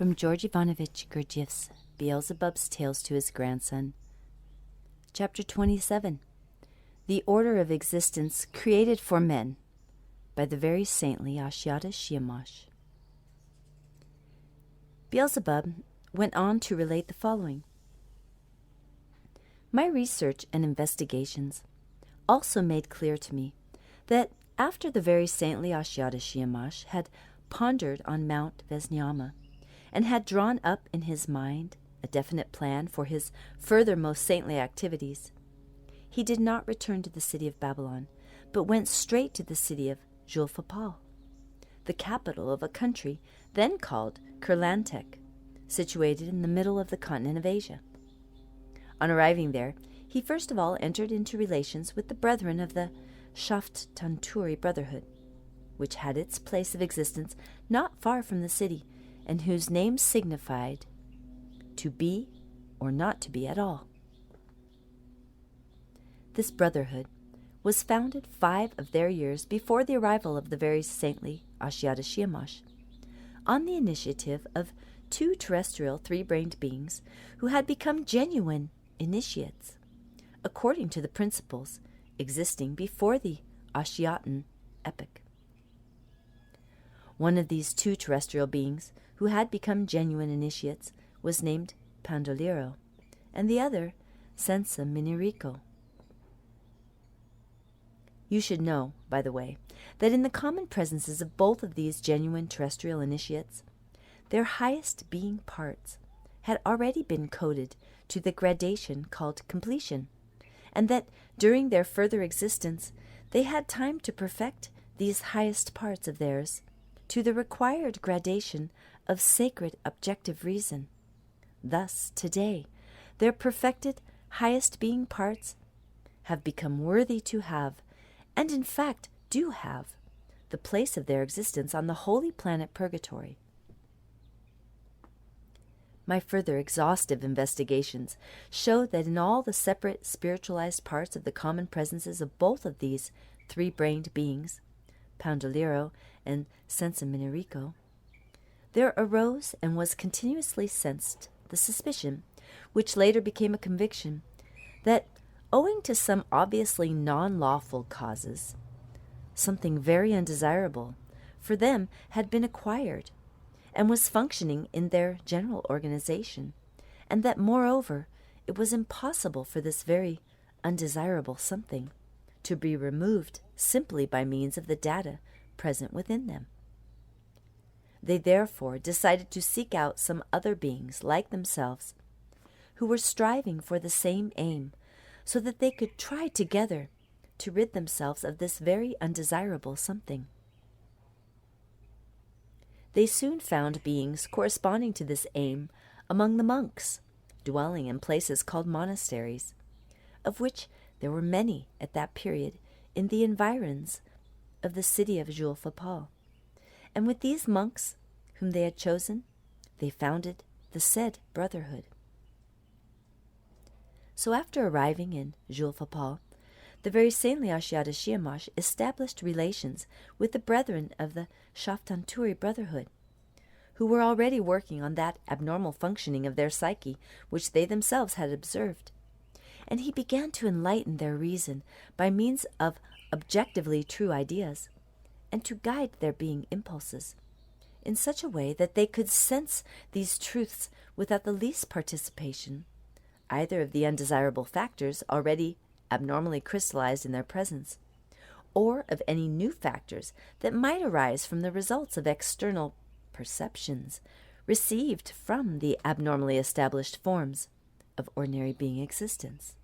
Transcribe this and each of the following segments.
From George Ivanovich Gurdjieff's Beelzebub's Tales to His Grandson. Chapter 27. The Order of Existence Created for Men, by the Very Saintly Ashiata Shiemash. Beelzebub went on to relate the following. My research and investigations also made clear to me that after the Very Saintly Ashiata Shiemash had pondered on Mount Vesnyama, and had drawn up in his mind a definite plan for his further most saintly activities, he did not return to the city of Babylon, but went straight to the city of Julfapal, the capital of a country then called Kurlantek, situated in the middle of the continent of Asia. On arriving there, he first of all entered into relations with the brethren of the Shaftanturi Brotherhood, which had its place of existence not far from the city, and whose name signified to be or not to be at all. This brotherhood was founded 5 of their years before the arrival of the Very Saintly Ashiata Shiemash, on the initiative of 2 terrestrial 3-brained beings who had become genuine initiates, according to the principles existing before the Ashiatan epoch. One of these 2 terrestrial beings who had become genuine initiates was named Pandoliro, and the other Senza Minirico. You should know, by the way, that in the common presences of both of these genuine terrestrial initiates, their highest being parts had already been coded to the gradation called completion, and that during their further existence they had time to perfect these highest parts of theirs to the required gradation of sacred objective reason. Thus, today, their perfected highest being parts have become worthy to have, and in fact do have, the place of their existence on the holy planet Purgatory. My further exhaustive investigations show that in all the separate spiritualized parts of the common presences of both of these 3-brained beings, Pandoliro and Senza Minirico, there arose and was continuously sensed the suspicion, which later became a conviction, that owing to some obviously non-lawful causes, something very undesirable for them had been acquired and was functioning in their general organization, and that, moreover, it was impossible for this very undesirable something to be removed simply by means of the data present within them. They therefore decided to seek out some other beings like themselves who were striving for the same aim, so that they could try together to rid themselves of this very undesirable something. They soon found beings corresponding to this aim among the monks, dwelling in places called monasteries, of which there were many at that period in the environs of the city of Julfapal. And with these monks, whom they had chosen, they founded the said brotherhood. So after arriving in Julfapal, the Very Saintly Ashiata Shiemash established relations with the brethren of the Shaftanturi Brotherhood, who were already working on that abnormal functioning of their psyche which they themselves had observed, and he began to enlighten their reason by means of objectively true ideas, and to guide their being impulses in such a way that they could sense these truths without the least participation either of the undesirable factors already abnormally crystallized in their presence, or of any new factors that might arise from the results of external perceptions received from the abnormally established forms of ordinary being existence.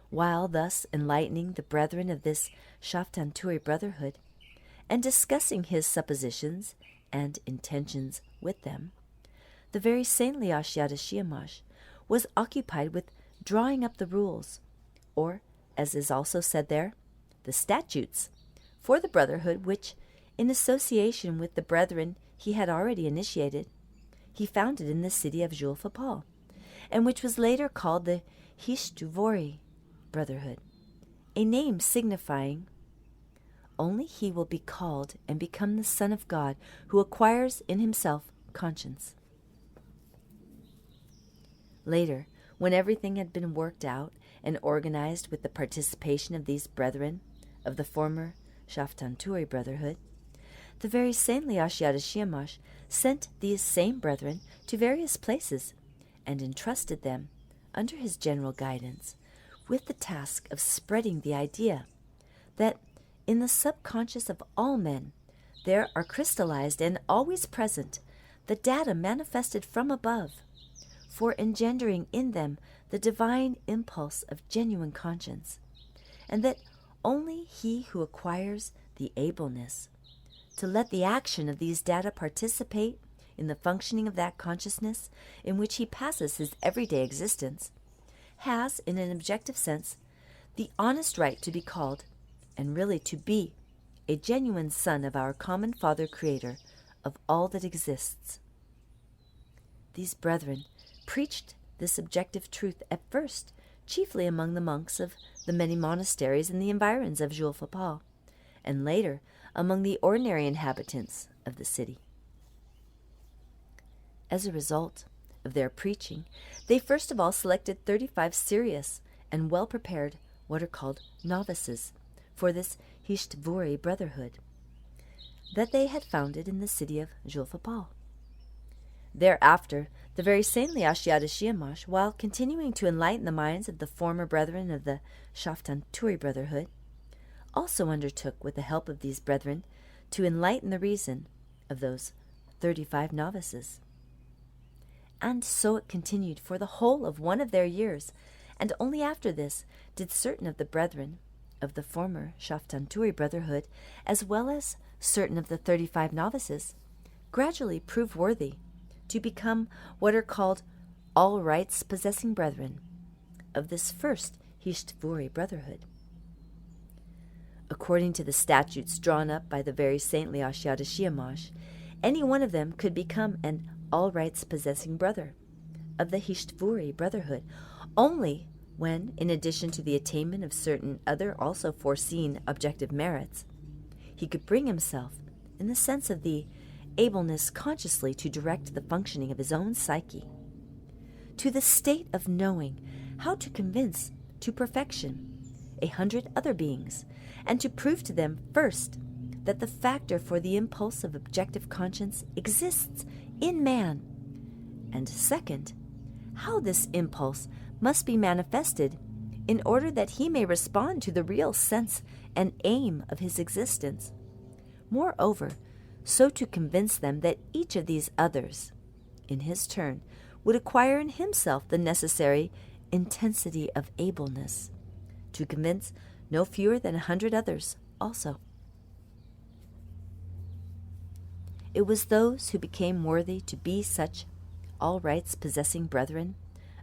While thus enlightening the brethren of this Shaftanturi Brotherhood, and discussing his suppositions and intentions with them, the Very Saintly Ashiata Shiemash was occupied with drawing up the rules, or, as is also said there, the statutes, for the brotherhood which, in association with the brethren he had already initiated, he founded in the city of Julfapal, and which was later called the Hishtuvori Brotherhood, a name signifying only he will be called and become the Son of God who acquires in himself conscience. Later, when everything had been worked out and organized with the participation of these brethren of the former Shaftanturi Brotherhood, the Very Saintly Ashiata Shiemash sent these same brethren to various places and entrusted them, under his general guidance, with the task of spreading the idea that in the subconscious of all men there are crystallized and always present the data manifested from above, for engendering in them the divine impulse of genuine conscience, and that only he who acquires the ableness to let the action of these data participate in the functioning of that consciousness in which he passes his everyday existence has, in an objective sense, the honest right to be called, and really to be, a genuine son of our common Father Creator of all that exists. These brethren preached this objective truth at first, chiefly among the monks of the many monasteries in the environs of Julfapal, and later among the ordinary inhabitants of the city. As a result of their preaching, they first of all selected 35 serious and well-prepared what are called novices for this Hishtvuri Brotherhood that they had founded in the city of Julfapal. Thereafter, the Very Saintly Ashiata Shiemash, while continuing to enlighten the minds of the former brethren of the Shaftanturi Brotherhood, also undertook, with the help of these brethren, to enlighten the reason of those 35 novices. And so it continued for the whole of one of their years, and only after this did certain of the brethren of the former Shaftanturi Brotherhood, as well as certain of the 35 novices, gradually prove worthy to become what are called all rights possessing brethren of this first Hishtvuri Brotherhood. According to the statutes drawn up by the Very Saintly Ashiata Shiemash, any one of them could become an all rights possessing brother of the Hishtvuri Brotherhood only when, in addition to the attainment of certain other also foreseen objective merits, he could bring himself, in the sense of the ableness consciously to direct the functioning of his own psyche, to the state of knowing how to convince to perfection 100 other beings, and to prove to them first that the factor for the impulse of objective conscience exists in man, and second, how this impulse must be manifested in order that he may respond to the real sense and aim of his existence. Moreover, so to convince them that each of these others, in his turn, would acquire in himself the necessary intensity of ableness to convince no fewer than 100 others also. It was those who became worthy to be such all rights possessing brethren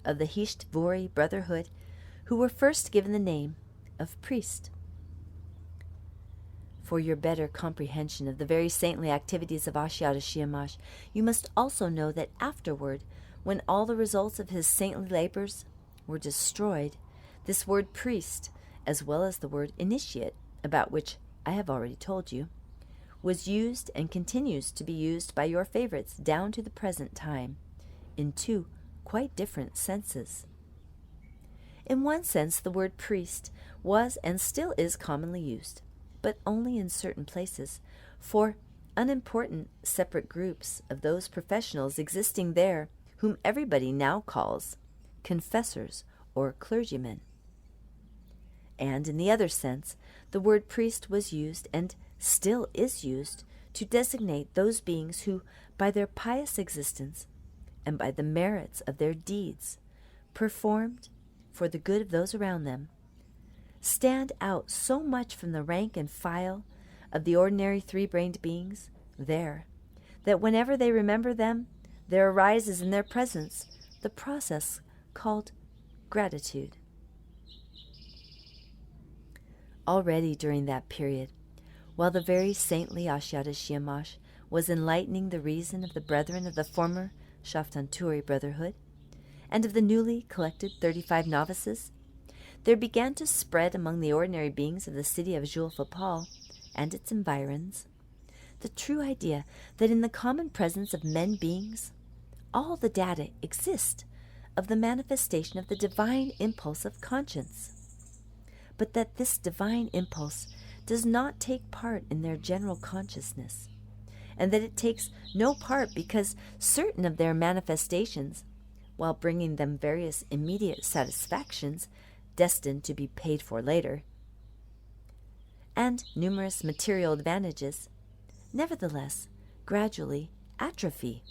of the Hishtvuri Brotherhood who were first given the name of priest. For your better comprehension of the very saintly activities of Ashiata Shiemash, you must also know that afterward, when all the results of his saintly labors were destroyed, this word priest, as well as the word initiate, about which I have already told you, was used and continues to be used by your favorites down to the present time, in two quite different senses. In one sense, the word priest was and still is commonly used, but only in certain places, for unimportant separate groups of those professionals existing there whom everybody now calls confessors or clergymen. And in the other sense, the word priest was used and still is used to designate those beings who, by their pious existence and by the merits of their deeds, performed for the good of those around them, stand out so much from the rank and file of the ordinary three-brained beings there, that whenever they remember them, there arises in their presence the process called gratitude. Already during that period, while the Very Saintly Ashiata Shiemash was enlightening the reason of the brethren of the former Shaftanturi Brotherhood, and of the newly collected 35 novices, there began to spread among the ordinary beings of the city of Julfapal and its environs the true idea that in the common presence of men beings, all the data exist of the manifestation of the divine impulse of conscience, but that this divine impulse does not take part in their general consciousness, and that it takes no part because certain of their manifestations, while bringing them various immediate satisfactions destined to be paid for later, and numerous material advantages, nevertheless gradually atrophy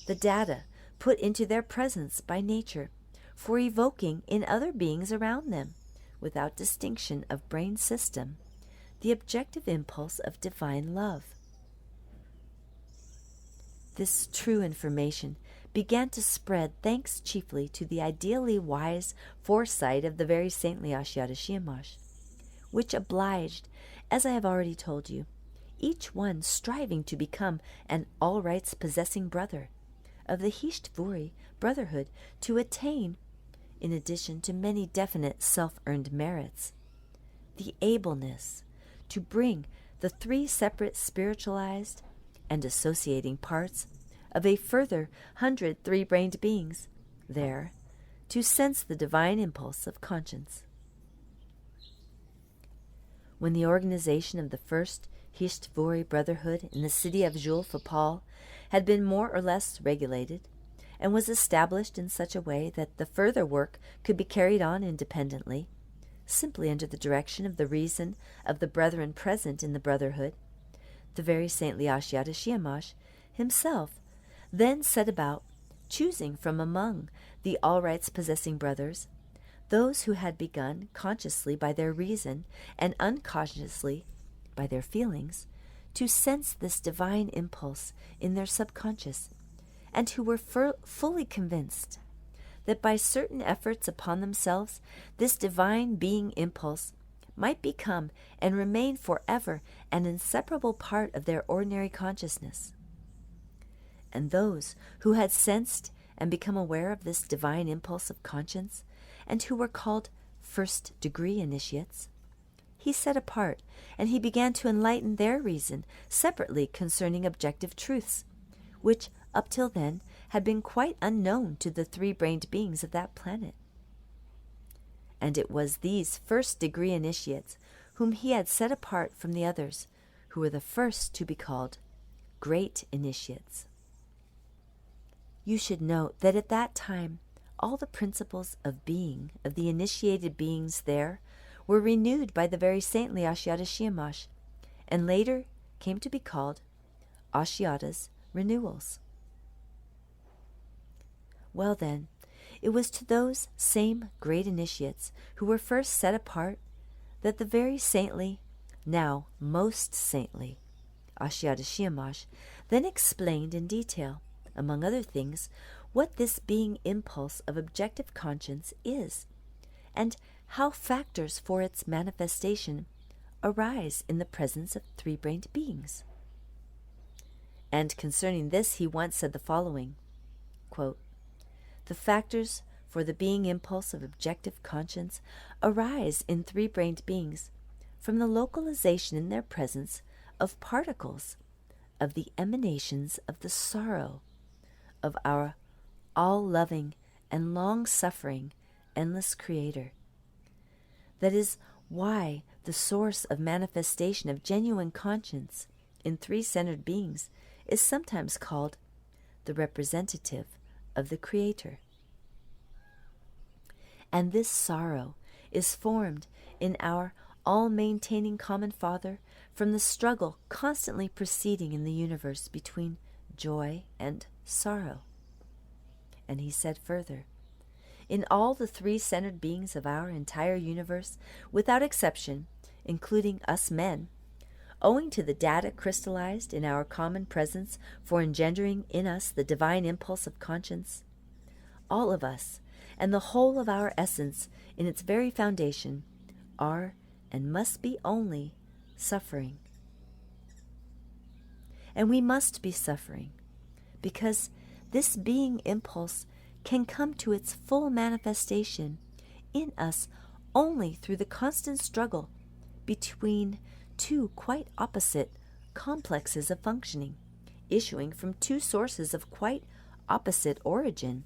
the data put into their presence by nature for evoking in other beings around them, without distinction of brain system, the objective impulse of divine love. This true information began to spread thanks chiefly to the ideally wise foresight of the Very Saintly Ashiata Shiemash, which obliged, as I have already told you, each one striving to become an all-rights possessing brother of the Hishtvari brotherhood to attain, in addition to many definite self-earned merits, the ableness to bring the three separate spiritualized and associating parts of a further 100 three-brained beings there to sense the divine impulse of conscience. When the organization of the first Hishtvari brotherhood in the city of Julfapal had been more or less regulated, and was established in such a way that the further work could be carried on independently, simply under the direction of the reason of the brethren present in the brotherhood, the Very Saintly Ashiata Shiemash himself then set about choosing from among the all-rights possessing brothers those who had begun consciously by their reason and unconsciously by their feelings to sense this divine impulse in their subconscious, and who were fully convinced that by certain efforts upon themselves this divine being impulse might become and remain forever an inseparable part of their ordinary consciousness. And those who had sensed and become aware of this divine impulse of conscience, and who were called first-degree initiates, he set apart, and he began to enlighten their reason separately concerning objective truths, which up till then had been quite unknown to the three-brained beings of that planet. And it was these first-degree initiates whom he had set apart from the others, who were the first to be called great initiates. You should note that at that time all the principles of being of the initiated beings there were renewed by the Very Saintly Ashiata Shiemash, and later came to be called Ashiata's renewals. Well then, it was to those same great initiates who were first set apart that the Very Saintly, now most saintly, Ashiata Shiemash then explained in detail, among other things, what this being impulse of objective conscience is, and how factors for its manifestation arise in the presence of three-brained beings. And concerning this he once said the following, quote, "The factors for the being impulse of objective conscience arise in three-brained beings from the localization in their presence of particles of the emanations of the sorrow of our all-loving and long-suffering endless Creator. That is why the source of manifestation of genuine conscience in three-centered beings is sometimes called the representative of the Creator. And this sorrow is formed in our all-maintaining Common Father from the struggle constantly proceeding in the universe between joy and sorrow." And he said further, "In all the three-centered beings of our entire universe, without exception, including us men, owing to the data crystallized in our common presence for engendering in us the divine impulse of conscience, all of us, and the whole of our essence in its very foundation, are and must be only suffering. And we must be suffering, because this being impulse can come to its full manifestation in us only through the constant struggle between two quite opposite complexes of functioning, issuing from two sources of quite opposite origin,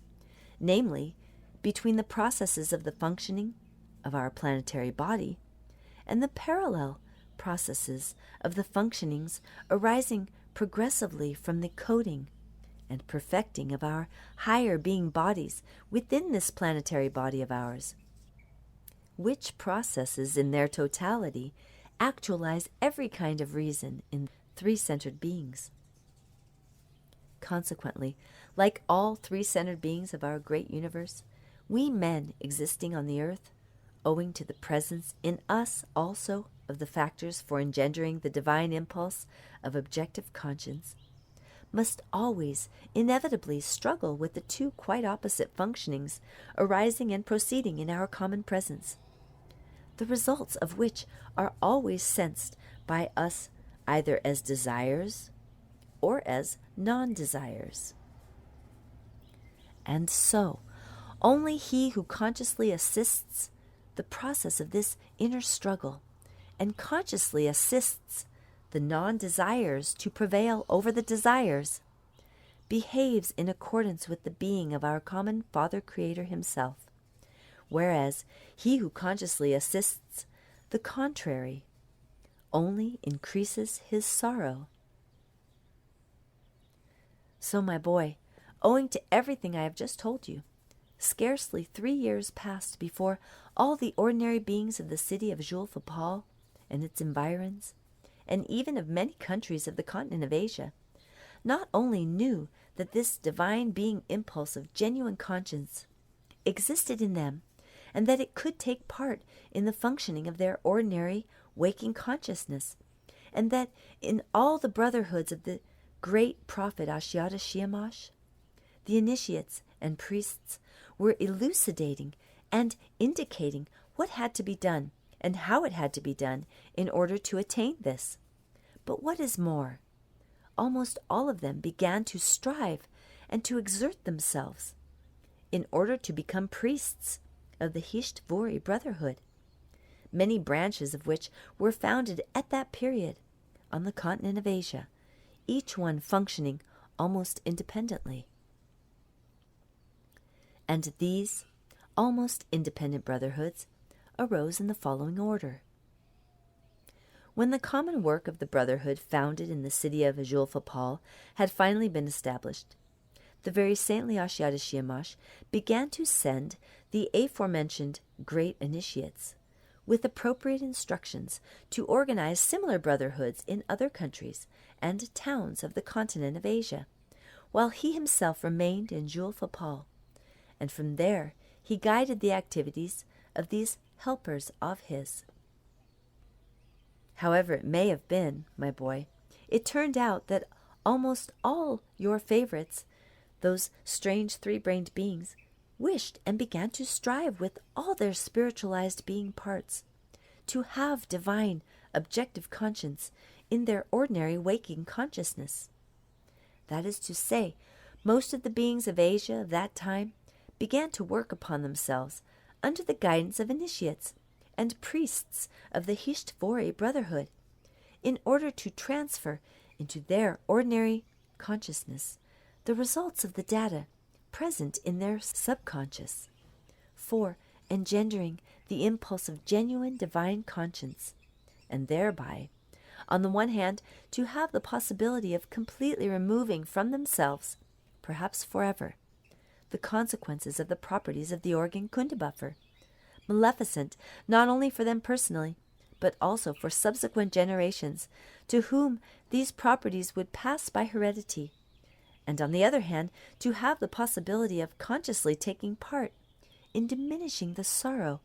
namely, between the processes of the functioning of our planetary body and the parallel processes of the functionings arising progressively from the coding and perfecting of our higher being bodies within this planetary body of ours, which processes in their totality actualize every kind of reason in three-centered beings. Consequently, like all three-centered beings of our great universe, we men existing on the earth, owing to the presence in us also of the factors for engendering the divine impulse of objective conscience, must always inevitably struggle with the two quite opposite functionings arising and proceeding in our common presence, the results of which are always sensed by us either as desires or as non-desires. And so, only he who consciously assists the process of this inner struggle and consciously assists the non-desires to prevail over the desires behaves in accordance with the being of our common Father Creator himself, whereas he who consciously assists the contrary only increases his sorrow. So, my boy, owing to everything I have just told you, scarcely 3 years passed before all the ordinary beings of the city of Jules and its environs, and even of many countries of the continent of Asia, not only knew that this divine being impulse of genuine conscience existed in them, and that it could take part in the functioning of their ordinary waking consciousness, and that in all the brotherhoods of the great prophet Ashiata Shiemash, the initiates and priests were elucidating and indicating what had to be done and how it had to be done in order to attain this. But what is more, almost all of them began to strive and to exert themselves in order to become priests of the Hishtvari Brotherhood, many branches of which were founded at that period on the continent of Asia, each one functioning almost independently. And these almost independent brotherhoods arose in the following order. When the common work of the brotherhood founded in the city of Jules had finally been established, the Very Saintly Ashiata Shiemash began to send the aforementioned great initiates with appropriate instructions to organize similar brotherhoods in other countries and towns of the continent of Asia, while he himself remained in Jules, and from there he guided the activities of these helpers of his. However it may have been, my boy, it turned out that almost all your favorites, those strange three-brained beings, wished and began to strive with all their spiritualized being parts to have divine, objective conscience in their ordinary waking consciousness. That is to say, most of the beings of Asia of that time began to work upon themselves under the guidance of initiates and priests of the Hishtvari Brotherhood, in order to transfer into their ordinary consciousness the results of the data present in their subconscious, for engendering the impulse of genuine divine conscience, and thereby, on the one hand, to have the possibility of completely removing from themselves, perhaps forever, the consequences of the properties of the organ Kundabuffer, maleficent not only for them personally, but also for subsequent generations, to whom these properties would pass by heredity, and on the other hand, to have the possibility of consciously taking part in diminishing the sorrow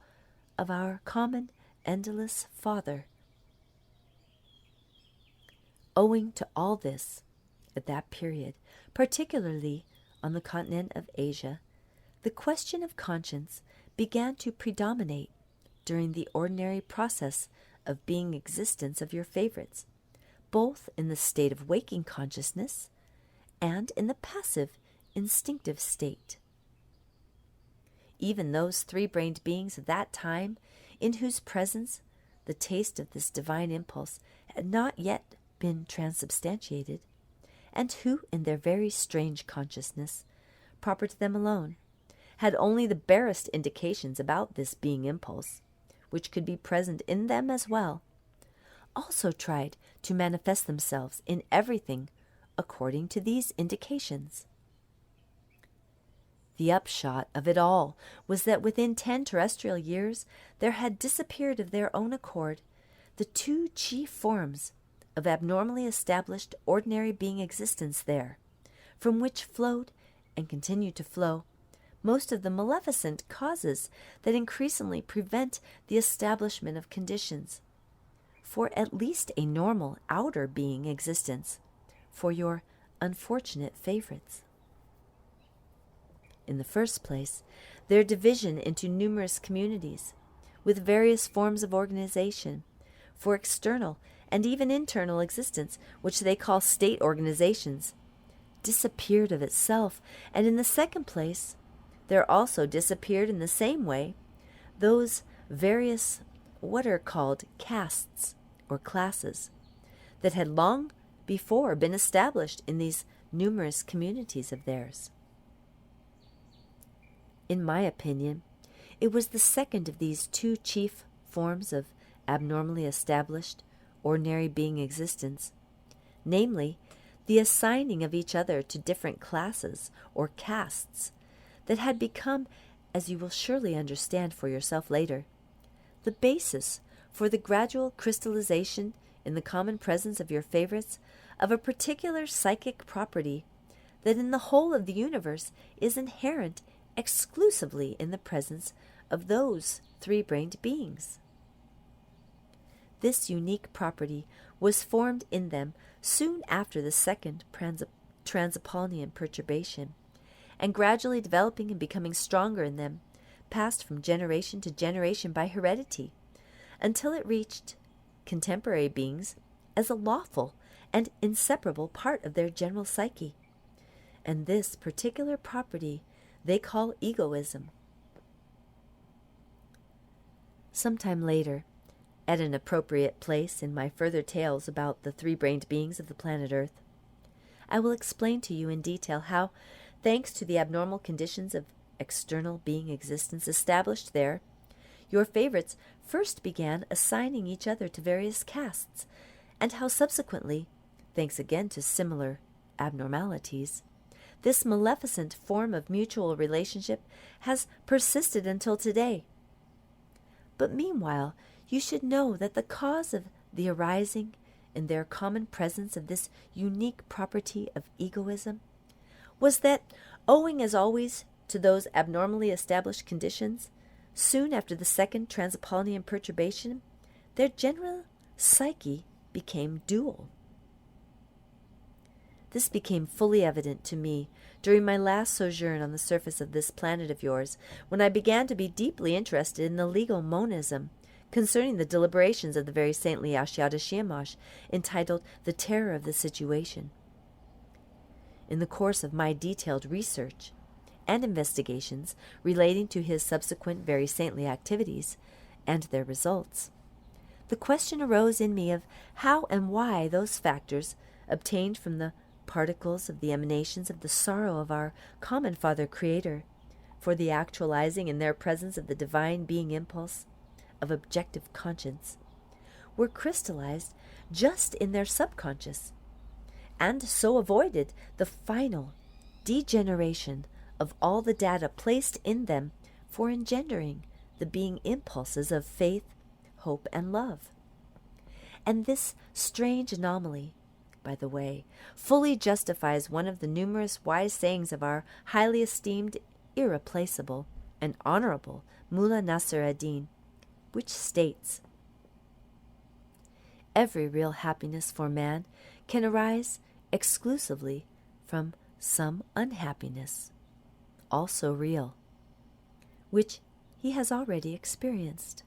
of our common endless Father. Owing to all this, at that period, particularly on the continent of Asia, the question of conscience began to predominate during the ordinary process of being existence of your favorites, both in the state of waking consciousness and in the passive, instinctive state. Even those three-brained beings of that time, in whose presence the taste of this divine impulse had not yet been transubstantiated, and who, in their very strange consciousness, proper to them alone, had only the barest indications about this being impulse, which could be present in them as well, also tried to manifest themselves in everything according to these indications. The upshot of it all was that within 10 terrestrial years there had disappeared of their own accord the two chief forms of abnormally established ordinary being existence there, from which flowed and continued to flow most of the maleficent causes that increasingly prevent the establishment of conditions for at least a normal outer being existence for your unfortunate favorites. In the first place, their division into numerous communities, with various forms of organization, for external and even internal existence, which they call state organizations, disappeared of itself, and in the second place, there also disappeared in the same way those various what are called castes or classes that had long before been established in these numerous communities of theirs. In my opinion, it was the second of these two chief forms of abnormally established ordinary being existence, namely, the assigning of each other to different classes or castes, that had become, as you will surely understand for yourself later, the basis for the gradual crystallization in the common presence of your favorites of a particular psychic property that in the whole of the universe is inherent exclusively in the presence of those three-brained beings. This unique property was formed in them soon after the second Transapollonian perturbation, and gradually developing and becoming stronger in them, passed from generation to generation by heredity, until it reached contemporary beings as a lawful and inseparable part of their general psyche. And this particular property they call egoism. Sometime later, at an appropriate place in my further tales about the three-brained beings of the planet Earth, I will explain to you in detail how, thanks to the abnormal conditions of external being existence established there, your favorites first began assigning each other to various castes, and how subsequently, thanks again to similar abnormalities, this maleficent form of mutual relationship has persisted until today. But meanwhile, you should know that the cause of the arising in their common presence of this unique property of egoism was that, owing as always to those abnormally established conditions, soon after the second Transapollonian perturbation, their general psyche became dual. This became fully evident to me during my last sojourn on the surface of this planet of yours, when I began to be deeply interested in the legal monism concerning the deliberations of the Very Saintly Ashiata Shiemash, entitled The Terror of the Situation. In the course of my detailed research and investigations relating to his subsequent very saintly activities and their results, the question arose in me of how and why those factors obtained from the particles of the emanations of the sorrow of our common Father Creator for the actualizing in their presence of the divine being impulse of objective conscience were crystallized just in their subconscious, and so avoided the final degeneration of all the data placed in them for engendering the being impulses of faith, hope, and love. And this strange anomaly, by the way, fully justifies one of the numerous wise sayings of our highly esteemed, irreplaceable, and honorable Mullah Nasser ad-Din, which states, "Every real happiness for man can arise exclusively from some unhappiness, also real, which he has already experienced."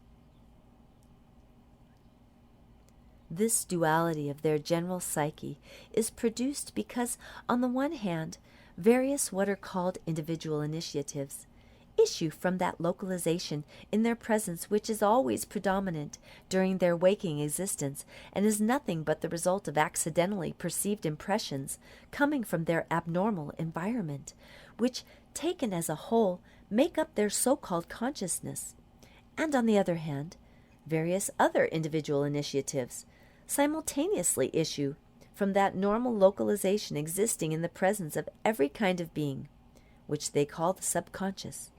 This duality of their general psyche is produced because, on the one hand, various what are called individual initiatives, issue from that localization in their presence which is always predominant during their waking existence and is nothing but the result of accidentally perceived impressions coming from their abnormal environment, which, taken as a whole, make up their so-called consciousness. And on the other hand, various other individual initiatives simultaneously issue from that normal localization existing in the presence of every kind of being, which they call the subconscious.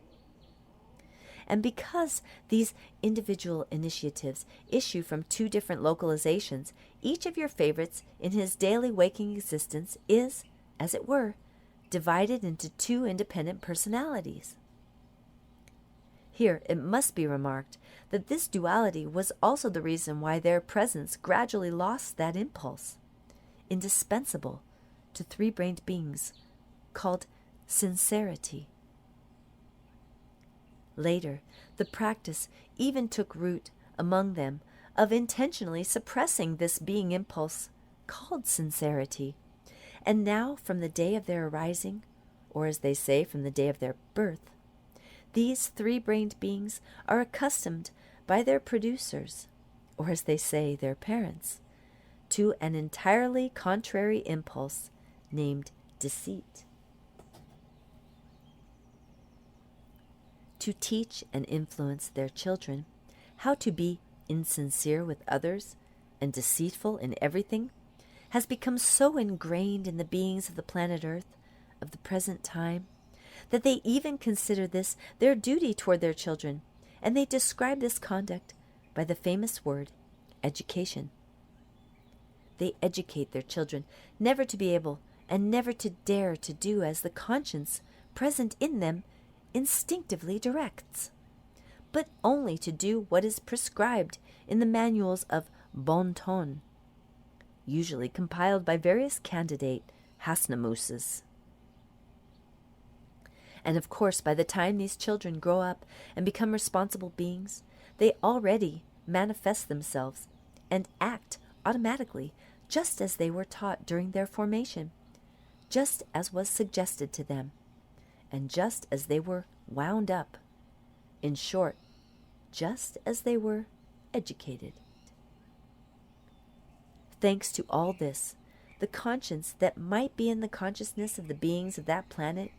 And because these individual initiatives issue from two different localizations, each of your favorites in his daily waking existence is, as it were, divided into two independent personalities. Here it must be remarked that this duality was also the reason why their presence gradually lost that impulse, indispensable to three-brained beings, called sincerity. Later, the practice even took root among them of intentionally suppressing this being impulse called sincerity, and now from the day of their arising, or as they say, from the day of their birth, these three-brained beings are accustomed by their producers, or as they say, their parents, to an entirely contrary impulse named deceit. To teach and influence their children how to be insincere with others and deceitful in everything has become so ingrained in the beings of the planet Earth of the present time that they even consider this their duty toward their children, and they describe this conduct by the famous word education. They educate their children never to be able and never to dare to do as the conscience present in them instinctively directs, but only to do what is prescribed in the manuals of bon ton, usually compiled by various candidate Hasnamuses. And of course, by the time these children grow up and become responsible beings, they already manifest themselves and act automatically just as they were taught during their formation, just as was suggested to them, and just as they were wound up. In short, just as they were educated. Thanks to all this, the conscience that might be in the consciousness of the beings of that planet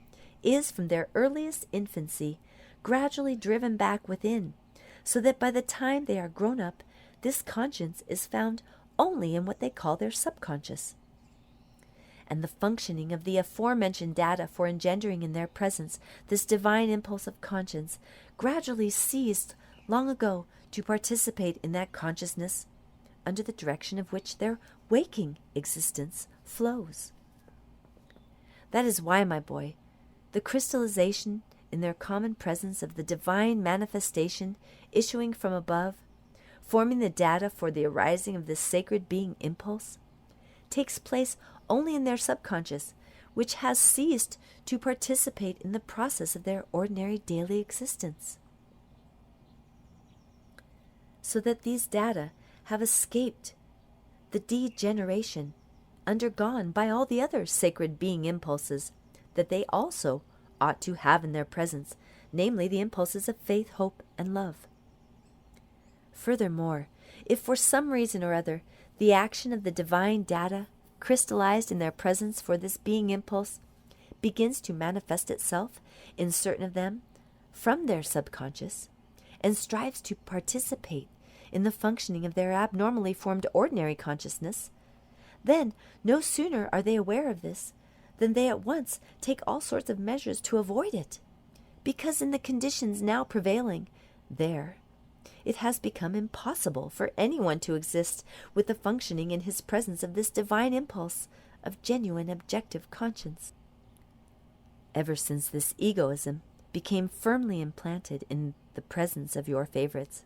is from their earliest infancy gradually driven back within, so that by the time they are grown up, this conscience is found only in what they call their subconscious. And the functioning of the aforementioned data for engendering in their presence this divine impulse of conscience gradually ceased long ago to participate in that consciousness under the direction of which their waking existence flows. That is why, my boy, the crystallization in their common presence of the divine manifestation issuing from above, forming the data for the arising of this sacred being impulse, takes place only in their subconscious, which has ceased to participate in the process of their ordinary daily existence. So that these data have escaped the degeneration undergone by all the other sacred being impulses that they also ought to have in their presence, namely the impulses of faith, hope, and love. Furthermore, if for some reason or other the action of the divine data crystallized in their presence for this being impulse begins to manifest itself in certain of them from their subconscious and strives to participate in the functioning of their abnormally formed ordinary consciousness, then no sooner are they aware of this than they at once take all sorts of measures to avoid it, because in the conditions now prevailing there, it has become impossible for anyone to exist with the functioning in his presence of this divine impulse of genuine objective conscience. Ever since this egoism became firmly implanted in the presence of your favorites,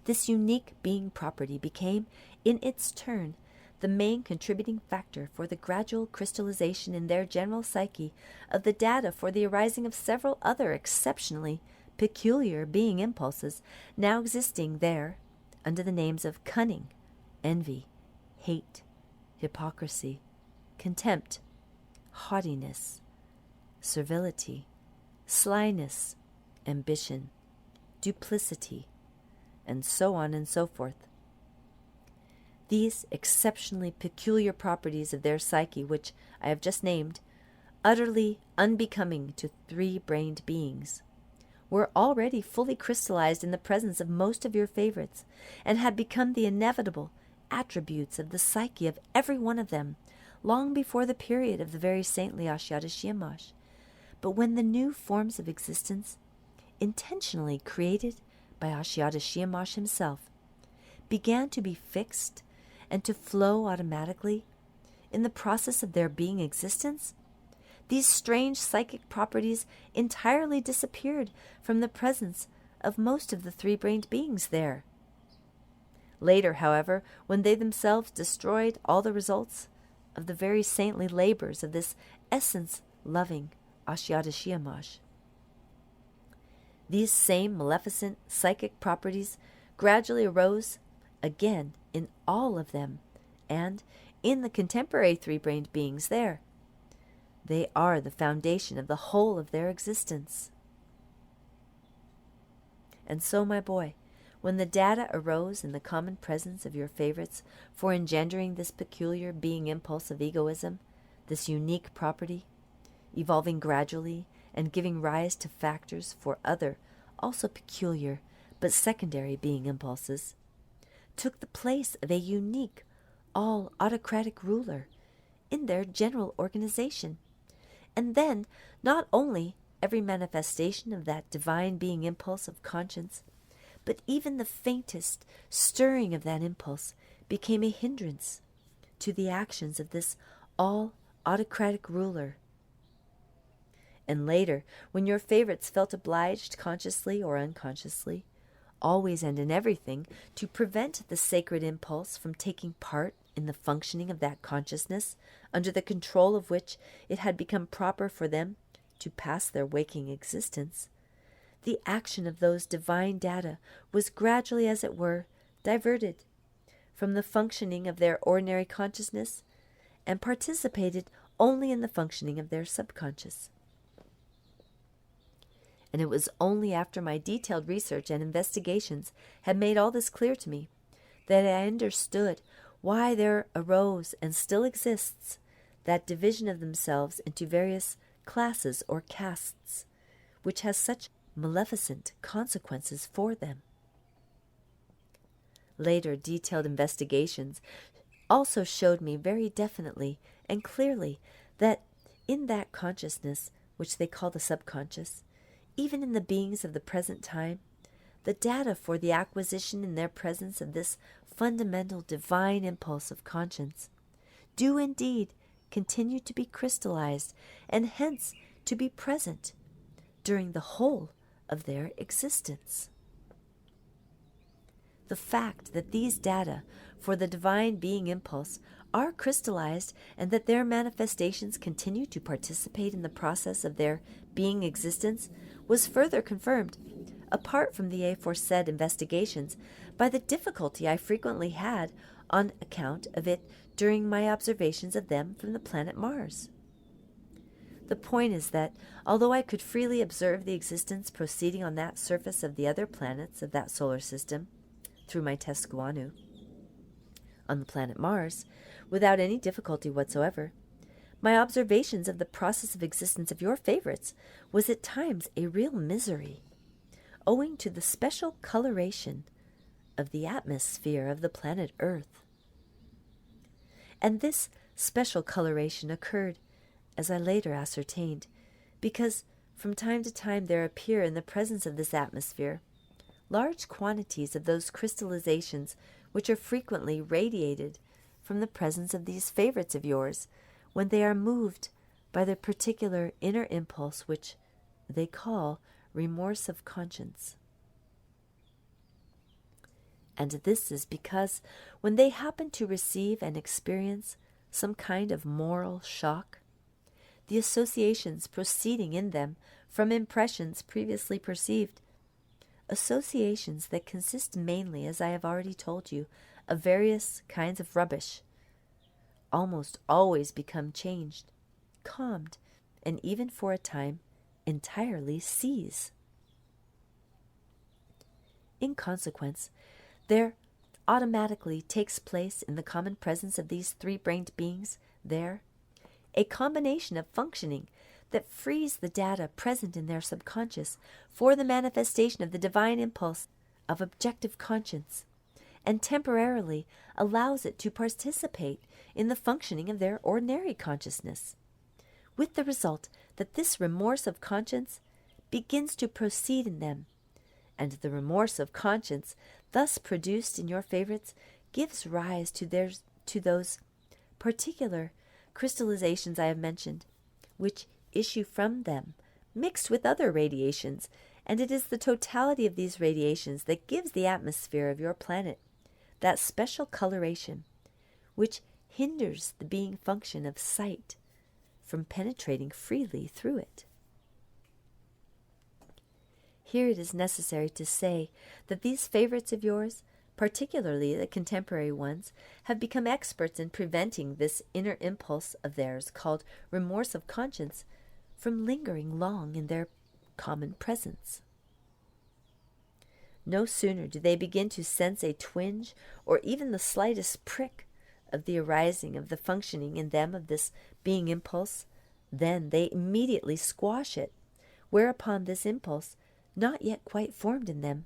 this unique being property became, in its turn, the main contributing factor for the gradual crystallization in their general psyche of the data for the arising of several other exceptionally peculiar being impulses now existing there under the names of cunning, envy, hate, hypocrisy, contempt, haughtiness, servility, slyness, ambition, duplicity, and so on and so forth. These exceptionally peculiar properties of their psyche, which I have just named, utterly unbecoming to three-brained beings, were already fully crystallized in the presence of most of your favorites, and had become the inevitable attributes of the psyche of every one of them, long before the period of the Very Saintly Ashiata Shiemash. But when the new forms of existence, intentionally created by Ashiata Shiemash himself, began to be fixed and to flow automatically in the process of their being existence, these strange psychic properties entirely disappeared from the presence of most of the three-brained beings there. Later, however, when they themselves destroyed all the results of the very saintly labors of this essence-loving Ashiata Shiemash, these same maleficent psychic properties gradually arose again in all of them, and in the contemporary three-brained beings there. They are the foundation of the whole of their existence. And so, my boy, when the data arose in the common presence of your favorites for engendering this peculiar being impulse of egoism, this unique property, evolving gradually and giving rise to factors for other, also peculiar, but secondary being impulses, took the place of a unique, all-autocratic ruler in their general organization. And then, not only every manifestation of that divine being impulse of conscience, but even the faintest stirring of that impulse became a hindrance to the actions of this all-autocratic ruler. And later, when your favorites felt obliged, consciously or unconsciously, always and in everything, to prevent the sacred impulse from taking part in the functioning of that consciousness, under the control of which it had become proper for them to pass their waking existence, the action of those divine data was gradually, as it were, diverted from the functioning of their ordinary consciousness and participated only in the functioning of their subconscious. And it was only after my detailed research and investigations had made all this clear to me that I understood why there arose and still exists that division of themselves into various classes or castes, which has such maleficent consequences for them. Later detailed investigations also showed me very definitely and clearly that in that consciousness, which they call the subconscious, even in the beings of the present time, the data for the acquisition in their presence of this fundamental divine impulse of conscience do indeed continue to be crystallized and hence to be present during the whole of their existence. The fact that these data for the divine being impulse are crystallized and that their manifestations continue to participate in the process of their being existence was further confirmed, apart from the aforesaid investigations, by the difficulty I frequently had on account of it during my observations of them from the planet Mars. The point is that, although I could freely observe the existence proceeding on that surface of the other planets of that solar system, through my Tescuanu, on the planet Mars, without any difficulty whatsoever, my observations of the process of existence of your favorites was at times a real misery, owing to the special coloration of the atmosphere of the planet Earth. And this special coloration occurred, as I later ascertained, because from time to time there appear in the presence of this atmosphere large quantities of those crystallizations which are frequently radiated from the presence of these favorites of yours when they are moved by the particular inner impulse which they call remorse of conscience. And this is because when they happen to receive and experience some kind of moral shock, the associations proceeding in them from impressions previously perceived, associations that consist mainly, as I have already told you, of various kinds of rubbish, almost always become changed, calmed, and even for a time entirely cease. In consequence, there automatically takes place in the common presence of these three-brained beings there a combination of functioning that frees the data present in their subconscious for the manifestation of the divine impulse of objective conscience, and temporarily allows it to participate in the functioning of their ordinary consciousness, with the result that this remorse of conscience begins to proceed in them, and the remorse of conscience thus produced in your favorites gives rise to those particular crystallizations I have mentioned, which issue from them, mixed with other radiations, and it is the totality of these radiations that gives the atmosphere of your planet that special coloration, which hinders the being function of sight from penetrating freely through it. Here it is necessary to say that these favorites of yours, particularly the contemporary ones, have become experts in preventing this inner impulse of theirs, called remorse of conscience, from lingering long in their common presence. No sooner do they begin to sense a twinge or even the slightest prick of the arising of the functioning in them of this being impulse, then they immediately squash it, whereupon this impulse, not yet quite formed in them,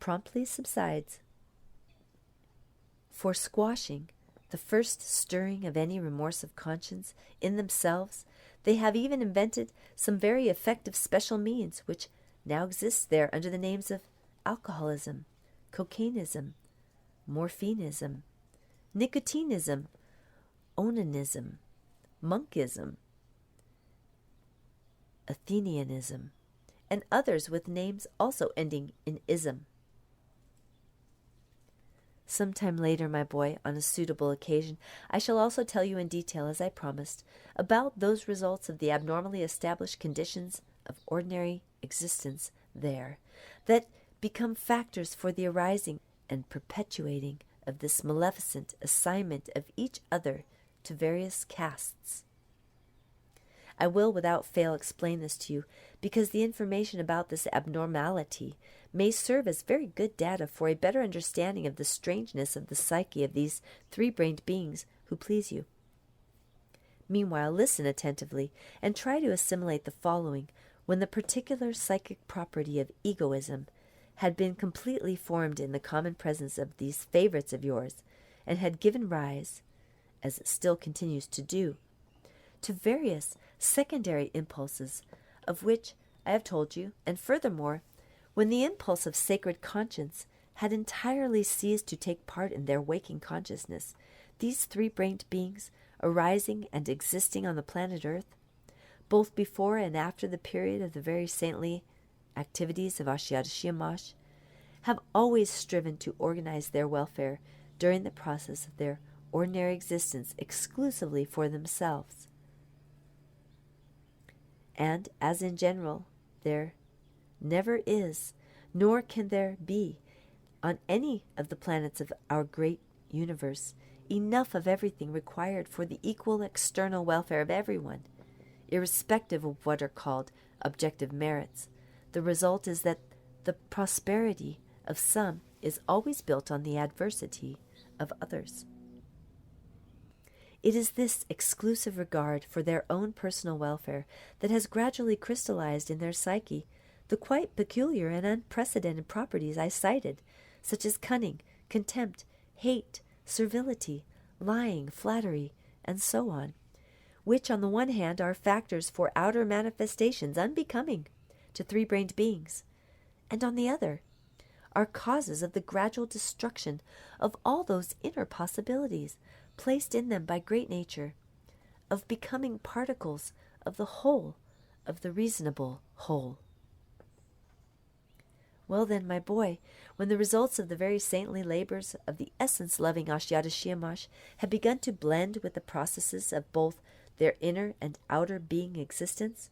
promptly subsides. For squashing the first stirring of any remorse of conscience in themselves, they have even invented some very effective special means which now exist there under the names of alcoholism, cocainism, morphinism, nicotinism, onanism, monkism, Athenianism, and others with names also ending in ism. Sometime later, my boy, on a suitable occasion, I shall also tell you in detail, as I promised, about those results of the abnormally established conditions of ordinary existence there, that become factors for the arising and perpetuating of this maleficent assignment of each other to various castes. I will without fail explain this to you, because the information about this abnormality may serve as very good data for a better understanding of the strangeness of the psyche of these three-brained beings who please you. Meanwhile, listen attentively and try to assimilate the following when the particular psychic property of egoism had been completely formed in the common presence of these favorites of yours, and had given rise, as it still continues to do, to various secondary impulses, of which I have told you, and furthermore, when the impulse of sacred conscience had entirely ceased to take part in their waking consciousness, these three-brained beings, arising and existing on the planet Earth, both before and after the period of the very saintly activities of Ashiata Shiemash, have always striven to organize their welfare during the process of their ordinary existence exclusively for themselves. And, as in general, there never is, nor can there be, on any of the planets of our great universe, enough of everything required for the equal external welfare of everyone, irrespective of what are called objective merits. The result is that the prosperity of some is always built on the adversity of others. It is this exclusive regard for their own personal welfare that has gradually crystallized in their psyche the quite peculiar and unprecedented properties I cited, such as cunning, contempt, hate, servility, lying, flattery, and so on, which on the one hand are factors for outer manifestations unbecoming to three-brained beings, and on the other are causes of the gradual destruction of all those inner possibilities placed in them by great nature, of becoming particles of the whole of the reasonable whole. Well then, my boy, when the results of the very saintly labors of the essence-loving Ashiata Shiemash had begun to blend with the processes of both their inner and outer being existence,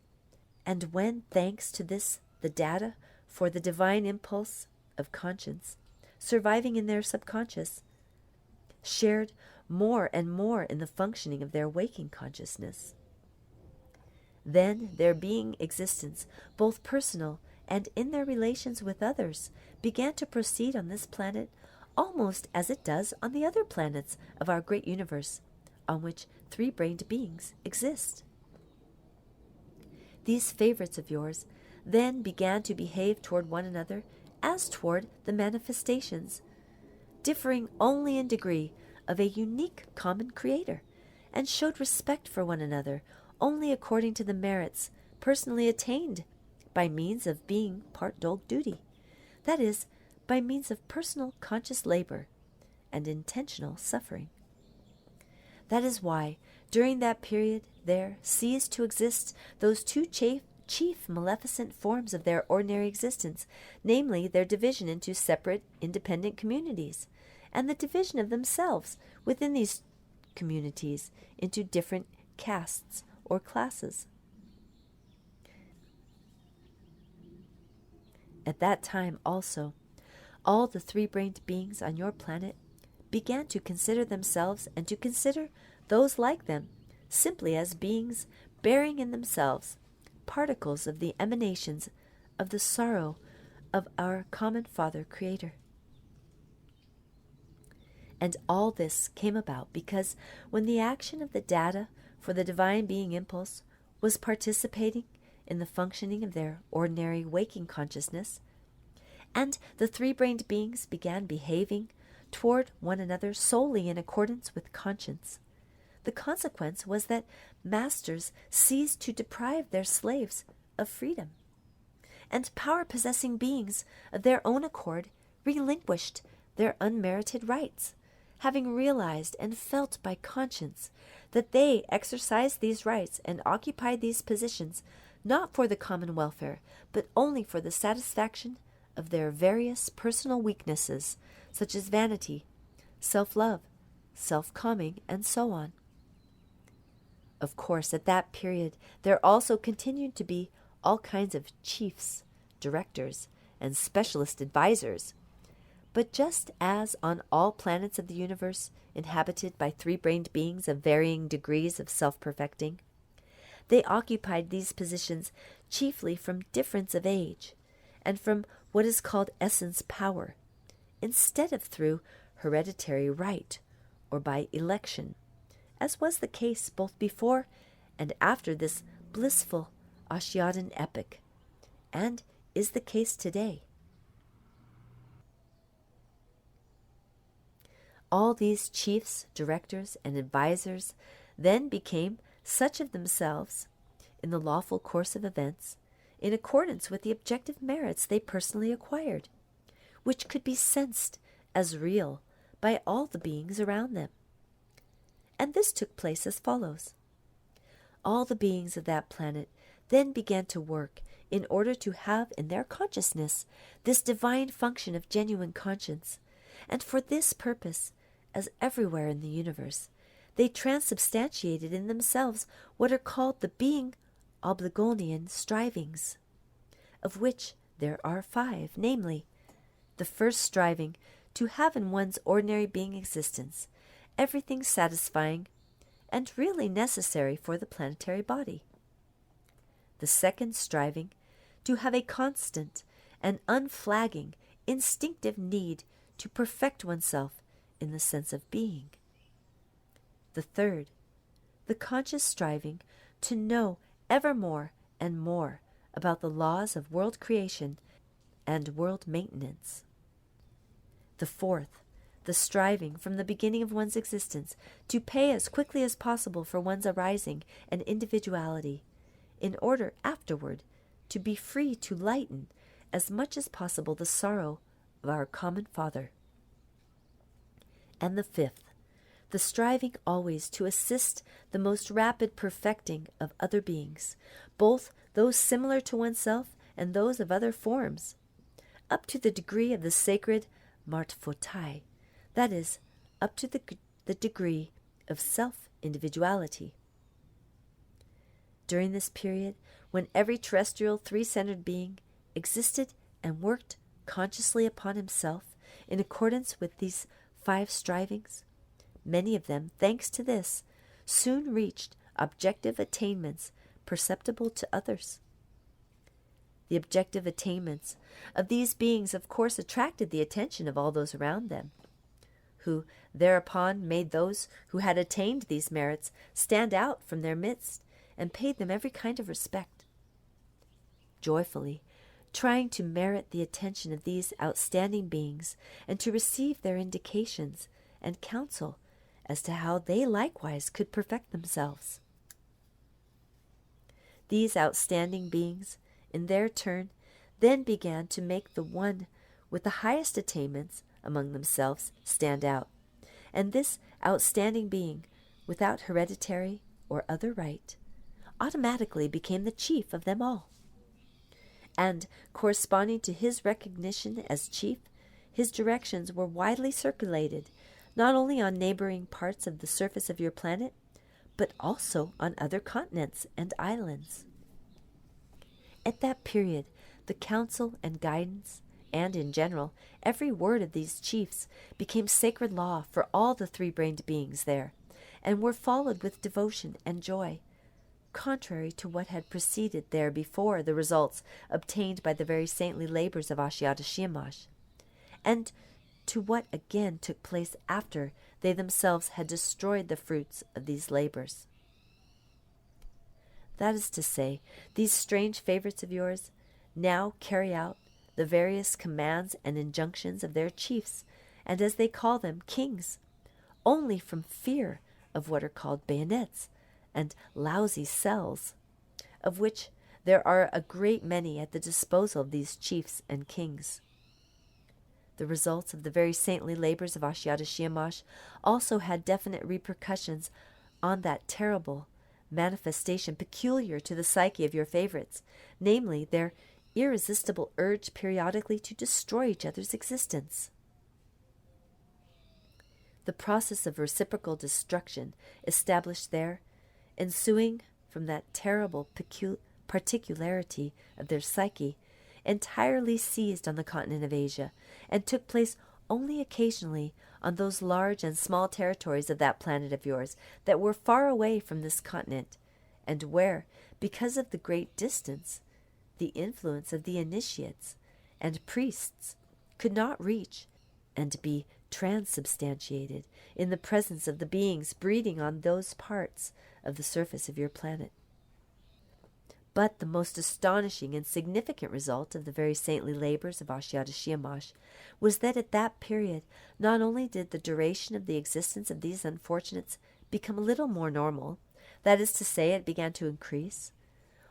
and when, thanks to this, the data for the divine impulse of conscience, surviving in their subconscious, shared more and more in the functioning of their waking consciousness, Then their being existence, both personal and in their relations with others, began to proceed on this planet almost as it does on the other planets of our great universe, on which three-brained beings exist. These favorites of yours then began to behave toward one another as toward the manifestations, differing only in degree, of a unique common creator, and showed respect for one another only according to the merits personally attained by means of being part dole duty, that is, by means of personal conscious labor and intentional suffering. That is why, during that period, there ceased to exist those two chief maleficent forms of their ordinary existence, namely their division into separate independent communities, and the division of themselves within these communities into different castes or classes. At that time also, all the three-brained beings on your planet began to consider themselves and to consider those like them simply as beings bearing in themselves particles of the emanations of the sorrow of our common Father Creator. And all this came about because when the action of the data for the divine being impulse was participating in the functioning of their ordinary waking consciousness, and the three-brained beings began behaving toward one another solely in accordance with conscience, the consequence was that masters ceased to deprive their slaves of freedom, and power-possessing beings of their own accord relinquished their unmerited rights, having realized and felt by conscience that they exercised these rights and occupied these positions not for the common welfare, but only for the satisfaction of their various personal weaknesses, such as vanity, self-love, self-calming, and so on. Of course, at that period, there also continued to be all kinds of chiefs, directors, and specialist advisors. But just as on all planets of the universe inhabited by three-brained beings of varying degrees of self-perfecting, they occupied these positions chiefly from difference of age and from what is called essence power, instead of through hereditary right or by election, as was the case both before and after this blissful Ashiatan epoch, and is the case today. All these chiefs, directors, and advisors then became such of themselves, in the lawful course of events, in accordance with the objective merits they personally acquired, which could be sensed as real by all the beings around them. And this took place as follows. All the beings of that planet then began to work in order to have in their consciousness this divine function of genuine conscience, and for this purpose, as everywhere in the universe, they transubstantiated in themselves what are called the being obligonian strivings, of which there are 5, namely, the first striving to have in one's ordinary being existence everything satisfying and really necessary for the planetary body. The second striving to have a constant and unflagging instinctive need to perfect oneself in the sense of being. The third, the conscious striving to know ever more and more about the laws of world creation and world maintenance. The fourth, the striving from the beginning of one's existence to pay as quickly as possible for one's arising and individuality, in order afterward to be free to lighten as much as possible the sorrow of our common Father. And the fifth, the striving always to assist the most rapid perfecting of other beings, both those similar to oneself and those of other forms, up to the degree of the sacred martfotai, that is, up to the degree of self-individuality. During this period, when every terrestrial three-centered being existed and worked consciously upon himself in accordance with these 5 strivings, many of them, thanks to this, soon reached objective attainments perceptible to others. The objective attainments of these beings of course attracted the attention of all those around them, who thereupon made those who had attained these merits stand out from their midst and paid them every kind of respect. Joyfully, trying to merit the attention of these outstanding beings and to receive their indications and counsel as to how they likewise could perfect themselves. These outstanding beings, in their turn, then began to make the one with the highest attainments among themselves stand out, and this outstanding being, without hereditary or other right, automatically became the chief of them all. And, corresponding to his recognition as chief, his directions were widely circulated, not only on neighboring parts of the surface of your planet, but also on other continents and islands. At that period, the counsel and guidance, and in general, every word of these chiefs became sacred law for all the three-brained beings there, and were followed with devotion and joy, contrary to what had preceded there before the results obtained by the very saintly labors of Ashiata Shiemash, and to what again took place after they themselves had destroyed the fruits of these labors. That is to say, these strange favorites of yours now carry out the various commands and injunctions of their chiefs, and as they call them, kings, only from fear of what are called bayonets and lousy cells, of which there are a great many at the disposal of these chiefs and kings. The results of the very saintly labors of Ashiata Shiemash also had definite repercussions on that terrible manifestation peculiar to the psyche of your favorites, namely their irresistible urge periodically to destroy each other's existence. The process of reciprocal destruction established there, ensuing from that terrible particularity of their psyche, entirely ceased on the continent of Asia, and took place only occasionally on those large and small territories of that planet of yours that were far away from this continent, and where, because of the great distance, the influence of the initiates and priests could not reach and be transubstantiated in the presence of the beings breeding on those parts of the surface of your planet. But the most astonishing and significant result of the very saintly labors of Ashiata Shiemash was that at that period not only did the duration of the existence of these unfortunates become a little more normal, that is to say, it began to increase,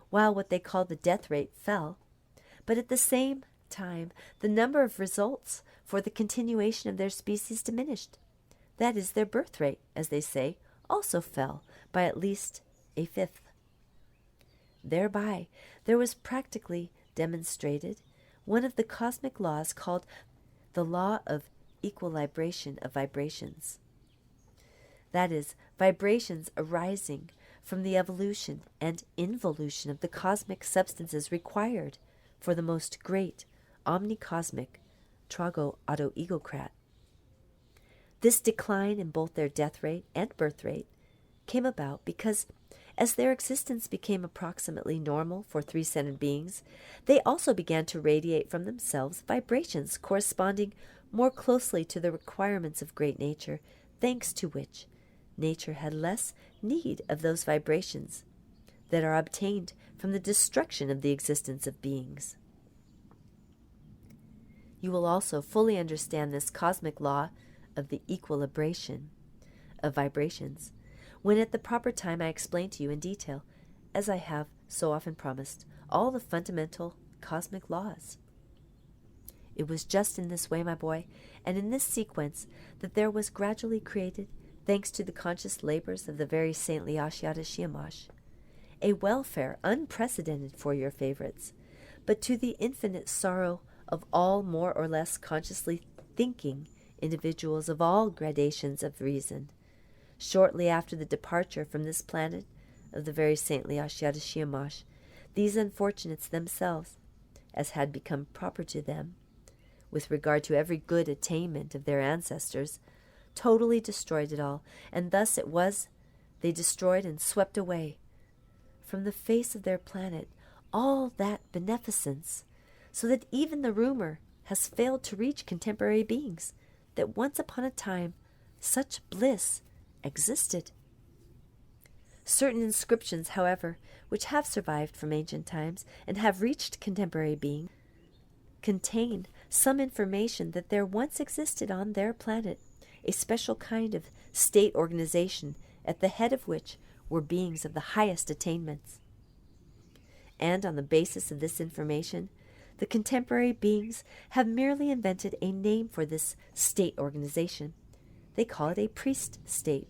while what they called the death rate fell, but at the same time the number of results for the continuation of their species diminished. That is, their birth rate, as they say, also fell by at least a fifth. Thereby, there was practically demonstrated one of the cosmic laws called the law of equilibration of vibrations. That is, vibrations arising from the evolution and involution of the cosmic substances required for the most great, omnicosmic, trago-auto-egocrat. This decline in both their death rate and birth rate came about because, as their existence became approximately normal for three-centered beings, they also began to radiate from themselves vibrations corresponding more closely to the requirements of great nature, thanks to which nature had less need of those vibrations that are obtained from the destruction of the existence of beings. You will also fully understand this cosmic law of the equilibration of vibrations when at the proper time I explain to you in detail, as I have so often promised, all the fundamental cosmic laws. It was just in this way, my boy, and in this sequence, that there was gradually created, thanks to the conscious labors of the very saintly Ashiata Shiemash, a welfare unprecedented for your favorites, but to the infinite sorrow of all more or less consciously thinking individuals of all gradations of reason. Shortly after the departure from this planet of the very saintly Ashiata Shiemash, these unfortunates themselves, as had become proper to them, with regard to every good attainment of their ancestors, totally destroyed it all, and thus it was they destroyed and swept away from the face of their planet all that beneficence, so that even the rumor has failed to reach contemporary beings that once upon a time such bliss existed. Certain inscriptions, however, which have survived from ancient times and have reached contemporary beings, contain some information that there once existed on their planet a special kind of state organization at the head of which were beings of the highest attainments. And on the basis of this information, the contemporary beings have merely invented a name for this state organization. They call it a priest state,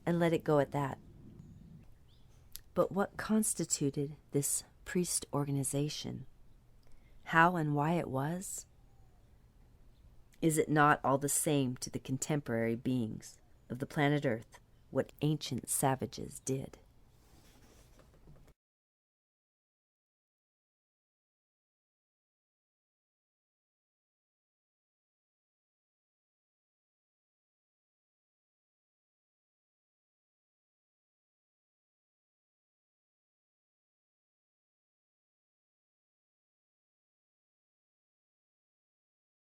and let it go at that. But what constituted this priest organization? How and why it was? Is it not all the same to the contemporary beings of the planet Earth what ancient savages did?